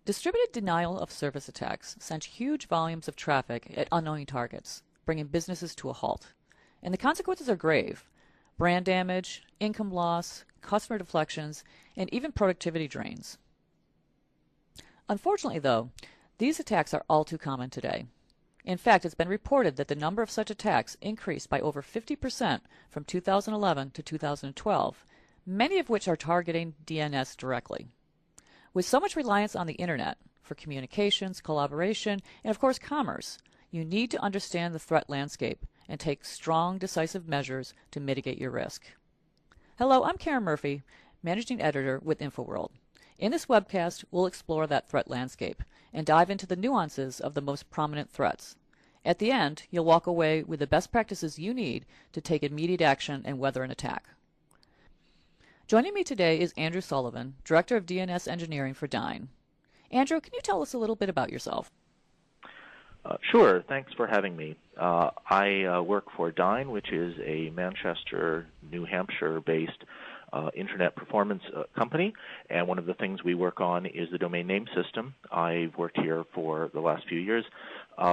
Distributed denial of service attacks send huge volumes of traffic at unknowing targets, bringing businesses to a halt. And the consequences are grave: brand damage, income loss, customer deflections, and even productivity drains. Unfortunately, though, these attacks are all too common today. In fact, it's been reported that the number of such attacks increased by over 50% from 2011 to 2012, many of which are targeting DNS directly. With so much reliance on the Internet for communications, collaboration, and of course commerce, you need to understand the threat landscape and take strong, decisive measures to mitigate your risk. Hello, I'm Karen Murphy, Managing Editor with InfoWorld. In this webcast, we'll explore that threat landscape and dive into the nuances of the most prominent threats. At the end, you'll walk away with the best practices you need to take immediate action and weather an attack. Joining me today is Andrew Sullivan, Director of DNS Engineering for Dyn. Andrew, can you tell us a little bit about yourself? Sure. Thanks for having me. I work for Dyn, which is a Manchester, New Hampshire-based internet performance company, and one of the things we work on is the domain name system. I've worked here for the last few years.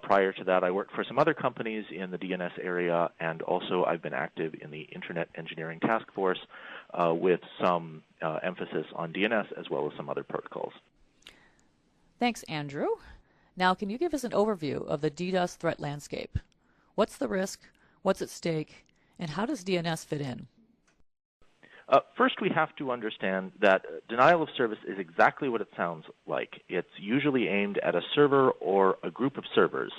Prior to that, I worked for some other companies in the DNS area, and also I've been active in the Internet Engineering Task Force with some emphasis on DNS as well as some other protocols. Thanks, Andrew. Now, can you give us an overview of the DDoS threat landscape? What's the risk, what's at stake, and how does DNS fit in? First, we have to understand that denial of service is exactly what it sounds like. It's usually aimed at a server or a group of servers.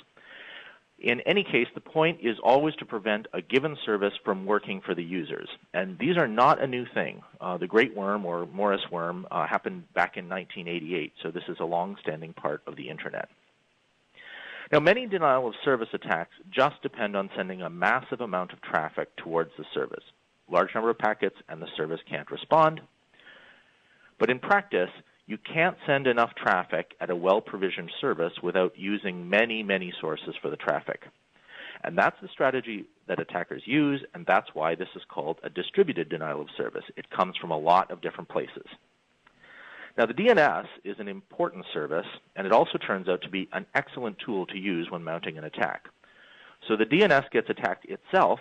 In any case, the point is always to prevent a given service from working for the users. And these are not a new thing. The Great Worm, or Morris Worm, happened back in 1988, so this is a long-standing part of the Internet. Now, many denial of service attacks just depend on sending a massive amount of traffic towards the service. Large number of packets, and the service can't respond. But in practice, you can't send enough traffic at a well-provisioned service without using many, many sources for the traffic. And that's the strategy that attackers use, and that's why this is called a distributed denial of service. It comes from a lot of different places. Now, the DNS is an important service, and it also turns out to be an excellent tool to use when mounting an attack. So the DNS gets attacked itself,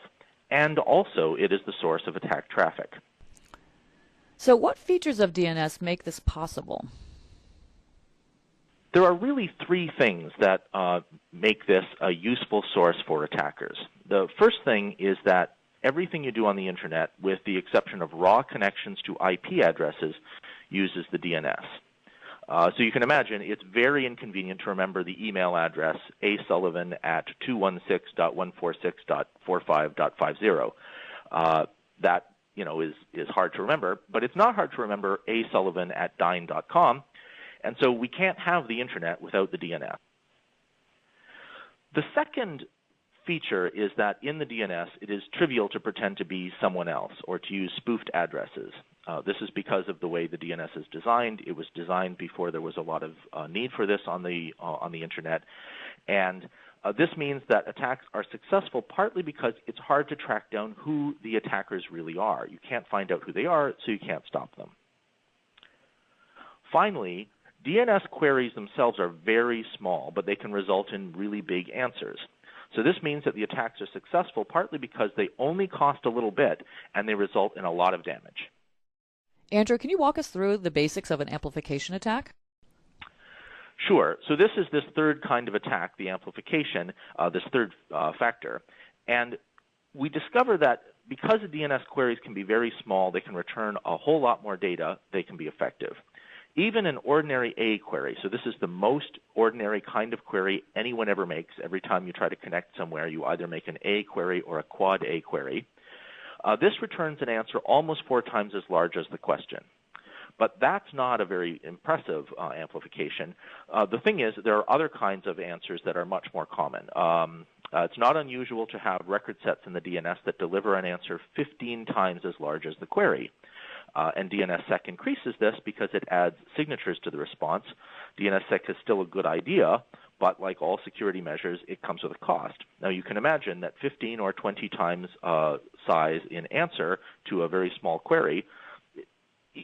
and also it is the source of attack traffic. So what features of DNS make this possible? There are really three things that make this a useful source for attackers. The first thing is that everything you do on the Internet, with the exception of raw connections to IP addresses, uses the DNS. So you can imagine it's very inconvenient to remember the email address asullivan@216.146.45.50. That is hard to remember, but it's not hard to remember asullivan@dyn.com, and so we can't have the Internet without the DNS. The second feature is that in the DNS, it is trivial to pretend to be someone else or to use spoofed addresses. This is because of the way the DNS is designed. It was designed before there was a lot of need for this on the Internet, and this means that attacks are successful partly because it's hard to track down who the attackers really are. You can't find out who they are, so you can't stop them. Finally, DNS queries themselves are very small, but they can result in really big answers. So this means that the attacks are successful partly because they only cost a little bit and they result in a lot of damage. Andrew, can you walk us through the basics of an amplification attack? Sure. So this is this third kind of attack, the amplification, this third factor. And we discover that because the DNS queries can be very small, they can return a whole lot more data, they can be effective. Even an ordinary A query, so this is the most ordinary kind of query anyone ever makes. Every time you try to connect somewhere, you either make an A query or a quad A query. This returns an answer almost 4 times as large as the question. But that's not a very impressive amplification. The thing is, there are other kinds of answers that are much more common. It's not unusual to have record sets in the DNS that deliver an answer 15 times as large as the query. And DNSSEC increases this because it adds signatures to the response. DNSSEC is still a good idea, but like all security measures, it comes with a cost. Now, you can imagine that 15 or 20 times size in answer to a very small query,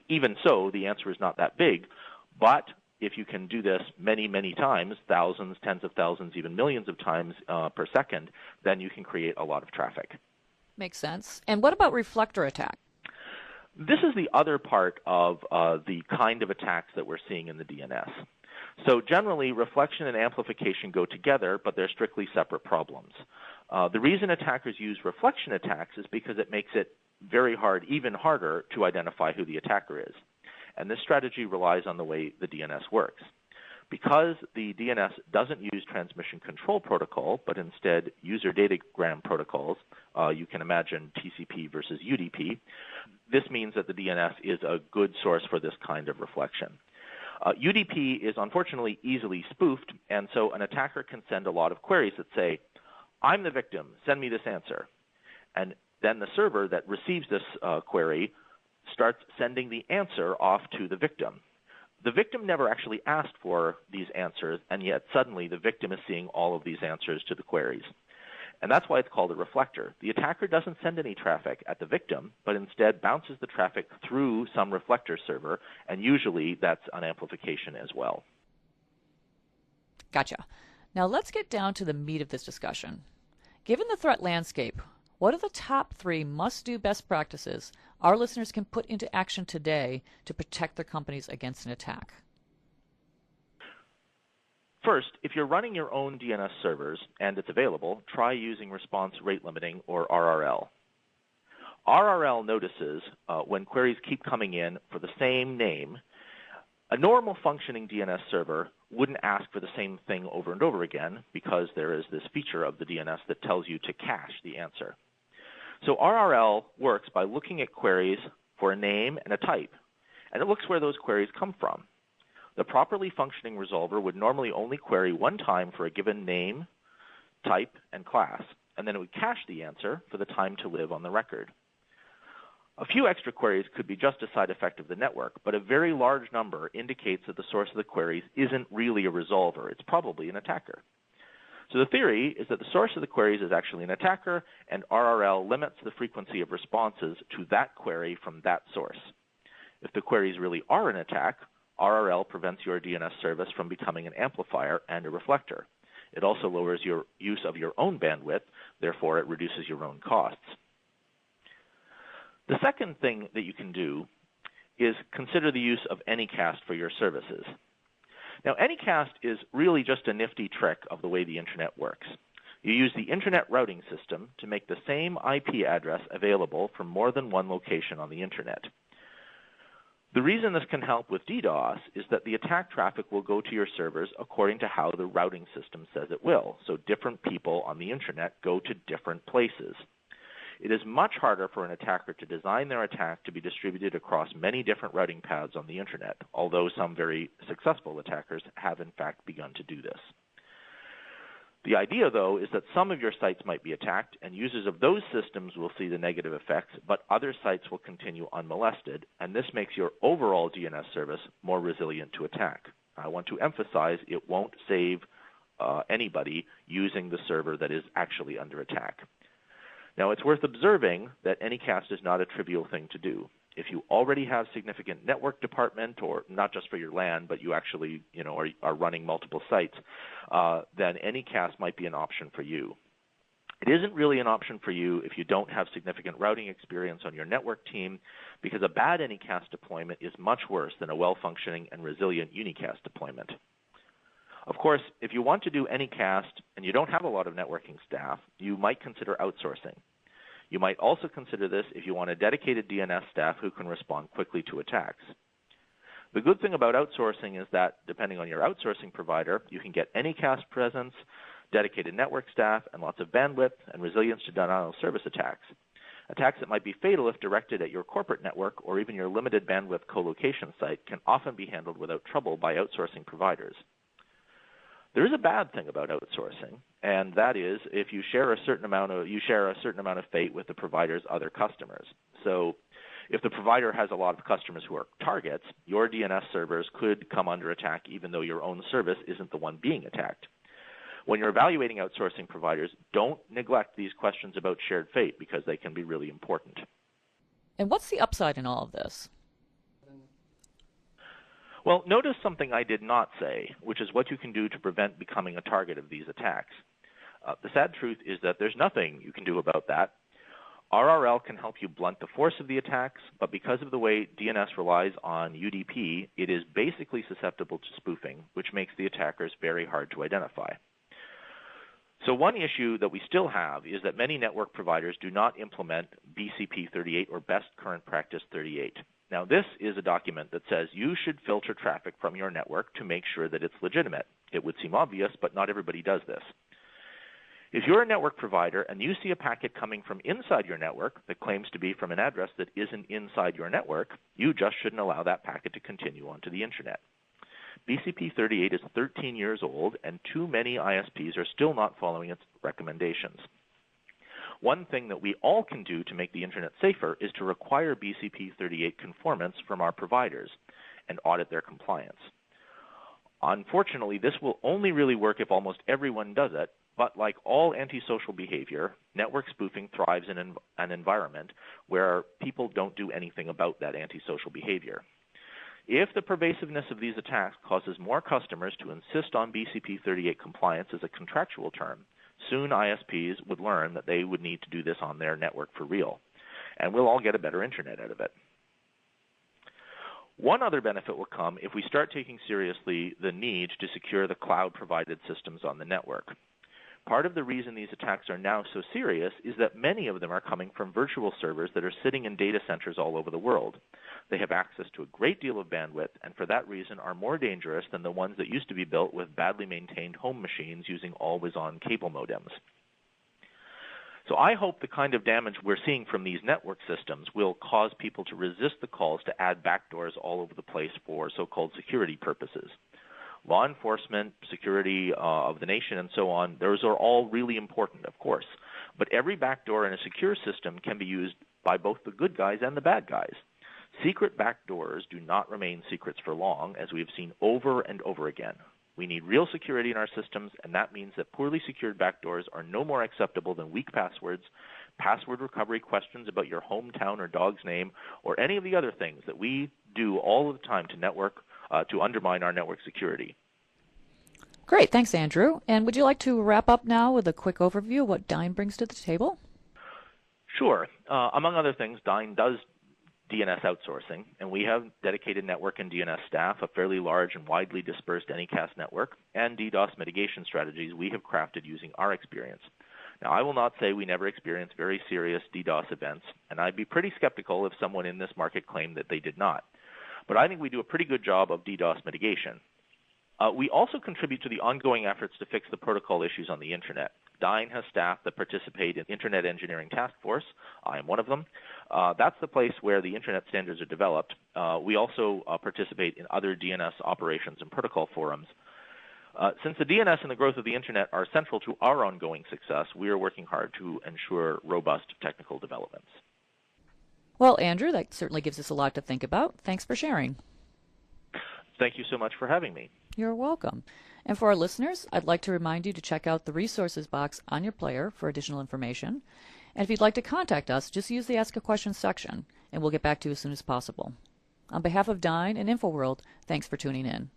even so, the answer is not that big, but if you can do this many, many times, thousands, tens of thousands, even millions of times per second, then you can create a lot of traffic. Makes sense. And what about reflector attack? This is the other part of the kind of attacks that we're seeing in the DNS. So generally, reflection and amplification go together, but they're strictly separate problems. The reason attackers use reflection attacks is because it makes it very hard, even harder, to identify who the attacker is. And this strategy relies on the way the DNS works. Because the DNS doesn't use transmission control protocol, but instead user datagram protocols, you can imagine TCP versus UDP, this means that the DNS is a good source for this kind of reflection. UDP is unfortunately easily spoofed, and so an attacker can send a lot of queries that say, I'm the victim, send me this answer. And then the server that receives this query starts sending the answer off to the victim. The victim never actually asked for these answers, and yet suddenly the victim is seeing all of these answers to the queries. And that's why it's called a reflector. The attacker doesn't send any traffic at the victim, but instead bounces the traffic through some reflector server, and usually that's an amplification as well. Gotcha. Now let's get down to the meat of this discussion. Given the threat landscape, what are the top 3 must-do best practices our listeners can put into action today to protect their companies against an attack? First, if you're running your own DNS servers and it's available, try using response rate limiting, or RRL. RRL notices when queries keep coming in for the same name. A normal functioning DNS server wouldn't ask for the same thing over and over again because there is this feature of the DNS that tells you to cache the answer. So RRL works by looking at queries for a name and a type, and it looks where those queries come from. The properly functioning resolver would normally only query one time for a given name, type, and class, and then it would cache the answer for the time to live on the record. A few extra queries could be just a side effect of the network, but a very large number indicates that the source of the queries isn't really a resolver. It's probably an attacker. So the theory is that the source of the queries is actually an attacker, and RRL limits the frequency of responses to that query from that source. If the queries really are an attack, RRL prevents your DNS service from becoming an amplifier and a reflector. It also lowers your use of your own bandwidth, therefore it reduces your own costs. The second thing that you can do is consider the use of Anycast for your services. Now, Anycast is really just a nifty trick of the way the Internet works. You use the Internet routing system to make the same IP address available from more than one location on the Internet. The reason this can help with DDoS is that the attack traffic will go to your servers according to how the routing system says it will. So different people on the Internet go to different places. It is much harder for an attacker to design their attack to be distributed across many different routing paths on the Internet, although some very successful attackers have in fact begun to do this. The idea, though, is that some of your sites might be attacked, and users of those systems will see the negative effects, but other sites will continue unmolested, and this makes your overall DNS service more resilient to attack. I want to emphasize it won't save anybody using the server that is actually under attack. Now, it's worth observing that Anycast is not a trivial thing to do. If you already have significant network department, or not just for your LAN, but you actually are running multiple sites, then Anycast might be an option for you. It isn't really an option for you if you don't have significant routing experience on your network team, because a bad Anycast deployment is much worse than a well-functioning and resilient Unicast deployment. Of course, if you want to do Anycast and you don't have a lot of networking staff, you might consider outsourcing. You might also consider this if you want a dedicated DNS staff who can respond quickly to attacks. The good thing about outsourcing is that, depending on your outsourcing provider, you can get Anycast presence, dedicated network staff, and lots of bandwidth and resilience to denial of service attacks. Attacks that might be fatal if directed at your corporate network or even your limited bandwidth co-location site can often be handled without trouble by outsourcing providers. There is a bad thing about outsourcing, and that is if you share a certain amount of fate with the provider's other customers. So if the provider has a lot of customers who are targets, your DNS servers could come under attack even though your own service isn't the one being attacked. When you're evaluating outsourcing providers, don't neglect these questions about shared fate because they can be really important. And what's the upside in all of this? Well, notice something I did not say, which is what you can do to prevent becoming a target of these attacks. The sad truth is that there's nothing you can do about that. RRL can help you blunt the force of the attacks, but because of the way DNS relies on UDP, it is basically susceptible to spoofing, which makes the attackers very hard to identify. So one issue that we still have is that many network providers do not implement BCP 38 or Best Current Practice 38. Now, this is a document that says you should filter traffic from your network to make sure that it's legitimate. It would seem obvious, but not everybody does this. If you're a network provider and you see a packet coming from inside your network that claims to be from an address that isn't inside your network, you just shouldn't allow that packet to continue onto the Internet. BCP 38 is 13 years old, and too many ISPs are still not following its recommendations. One thing that we all can do to make the Internet safer is to require BCP 38 conformance from our providers and audit their compliance. Unfortunately, this will only really work if almost everyone does it, but like all antisocial behavior, network spoofing thrives in an environment where people don't do anything about that antisocial behavior. If the pervasiveness of these attacks causes more customers to insist on BCP 38 compliance as a contractual term, soon ISPs would learn that they would need to do this on their network for real, and we'll all get a better Internet out of it. One other benefit will come if we start taking seriously the need to secure the cloud-provided systems on the network. Part of the reason these attacks are now so serious is that many of them are coming from virtual servers that are sitting in data centers all over the world. They have access to a great deal of bandwidth, and for that reason are more dangerous than the ones that used to be built with badly maintained home machines using always-on cable modems. So I hope the kind of damage we're seeing from these network systems will cause people to resist the calls to add backdoors all over the place for so-called security purposes. Law enforcement, security of the nation, and so on, those are all really important, of course. But every backdoor in a secure system can be used by both the good guys and the bad guys. Secret backdoors do not remain secrets for long, as we have seen over and over again. We need real security in our systems, and that means that poorly secured backdoors are no more acceptable than weak passwords, password recovery questions about your hometown or dog's name, or any of the other things that we do all of the time to undermine our network security. Great, thanks, Andrew. And would you like to wrap up now with a quick overview of what Dyn brings to the table? Sure. Among other things, Dyn does DNS outsourcing, and we have dedicated network and DNS staff, a fairly large and widely dispersed Anycast network, and DDoS mitigation strategies we have crafted using our experience. Now, I will not say we never experience very serious DDoS events, and I'd be pretty skeptical if someone in this market claimed that they did not. But I think we do a pretty good job of DDoS mitigation. We also contribute to the ongoing efforts to fix the protocol issues on the Internet. Dyn has staff that participate in Internet Engineering Task Force. I am one of them. That's the place where the Internet standards are developed. We also participate in other DNS operations and protocol forums. Since the DNS and the growth of the Internet are central to our ongoing success, we are working hard to ensure robust technical developments. Well, Andrew, that certainly gives us a lot to think about. Thanks for sharing. Thank you so much for having me. You're welcome. And for our listeners, I'd like to remind you to check out the resources box on your player for additional information. And if you'd like to contact us, just use the Ask a Question section, and we'll get back to you as soon as possible. On behalf of Dyn and InfoWorld, thanks for tuning in.